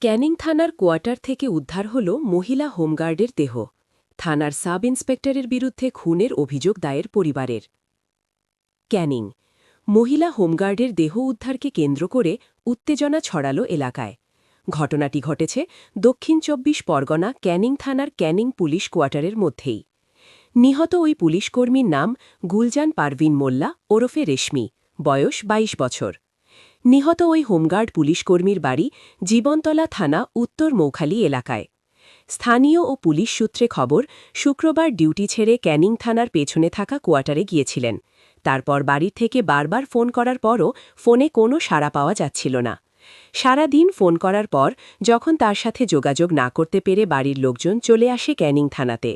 ক্যানিং থানার কোয়ার্টার থেকে উদ্ধার হল মহিলা হোমগার্ডের দেহ। থানার সাব ইন্সপেক্টরের বিরুদ্ধে খুনের অভিযোগ দায়ের পরিবারের। ক্যানিং মহিলা হোমগার্ডের দেহ উদ্ধারকে কেন্দ্র করে উত্তেজনা ছড়াল এলাকায়। ঘটনাটি ঘটেছে দক্ষিণ ২৪ পরগনা ক্যানিং থানার ক্যানিং পুলিশ কোয়ার্টারের মধ্যেই। নিহত ওই পুলিশকর্মীর নাম গুলজান পারভিন মোল্লা ওরফে রেশমি, বয়স ২২ বছর। নিহত ওই হোমগার্ড পুলিশকর্মীর বাড়ি জীবনতলা থানা উত্তর মৌখালি এলাকায়। স্থানীয় ও পুলিশ সূত্রে খবর, শুক্রবার ডিউটি ছেড়ে ক্যানিং থানার পেছনে থাকা কোয়ার্টারে গিয়েছিলেন। তারপর বাড়ির থেকে বারবার ফোন করার পরও ফোনে কোনো সাড়া পাওয়া যাচ্ছিল না। সারা দিন ফোন করার পর যখন তার সাথে যোগাযোগ না করতে পেরে বাড়ির লোকজন চলে আসে ক্যানিং থানাতে।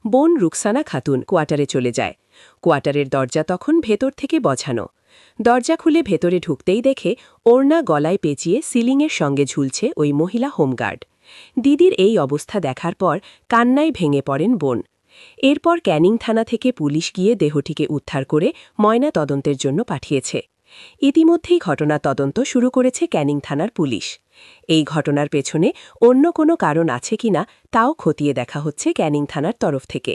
বোন রুকসানা খাতুন কোয়ার্টারে চলে যায়। কোয়ার্টারের দরজা তখন ভেতর থেকে বঝানো। দরজা খুলে ভেতরে ঢুকতেই দেখে ওড়না গলায় পেঁচিয়ে সিলিংয়ের সঙ্গে ঝুলছে ওই মহিলা হোমগার্ড। দিদির এই অবস্থা দেখার পর কান্নায় ভেঙে পড়েন বোন। এরপর ক্যানিং থানা থেকে পুলিশ গিয়ে দেহটিকে উদ্ধার করে ময়না তদন্তের জন্য পাঠিয়েছে। ইতিমধ্যেই ঘটনা তদন্ত শুরু করেছে ক্যানিং থানার পুলিশ। এই ঘটনার পেছনে অন্য কোনো কারণ আছে কিনা তাও খতিয়ে দেখা হচ্ছে ক্যানিং থানার তরফ থেকে।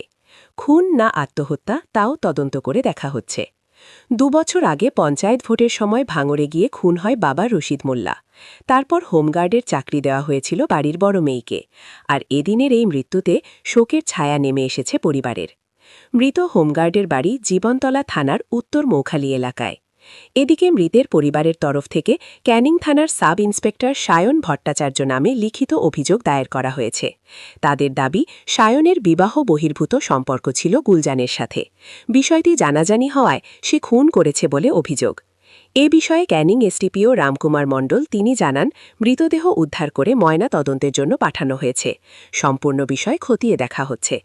খুন না আত্মহত্যা তাও তদন্ত করে দেখা হচ্ছে। ২ বছর আগে পঞ্চায়েত ভোটের সময় ভাঙড়ে গিয়ে খুন হয় বাবা রশিদ মোল্লা। তারপর হোমগার্ডের চাকরি দেওয়া হয়েছিল বাড়ির বড় মেয়েকে। আর এদিনের এই মৃত্যুতে শোকের ছায়া নেমে এসেছে পরিবারের। মৃত হোমগার্ডের বাড়ি জীবনতলা থানার উত্তর মৌখালি এলাকায়। এদিকে মৃতের পরিবারের তরফ থেকে ক্যানিং থানার সাব ইন্সপেক্টর সায়ন ভট্টাচার্য নামে লিখিত অভিযোগ দায়ের করা হয়েছে। তাদের দাবি, সায়নের বিবাহ বহির্ভূত সম্পর্ক ছিল গুলজানের সাথে। বিষয়টি জানাজানি হওয়ায় সে খুন করেছে বলে অভিযোগ। এ বিষয়ে ক্যানিং এসডিপিও রামকুমার মণ্ডল তিনি জানান, মৃতদেহ উদ্ধার করে ময়না তদন্তের জন্য পাঠানো হয়েছে। সম্পূর্ণ বিষয় খতিয়ে দেখা হচ্ছে।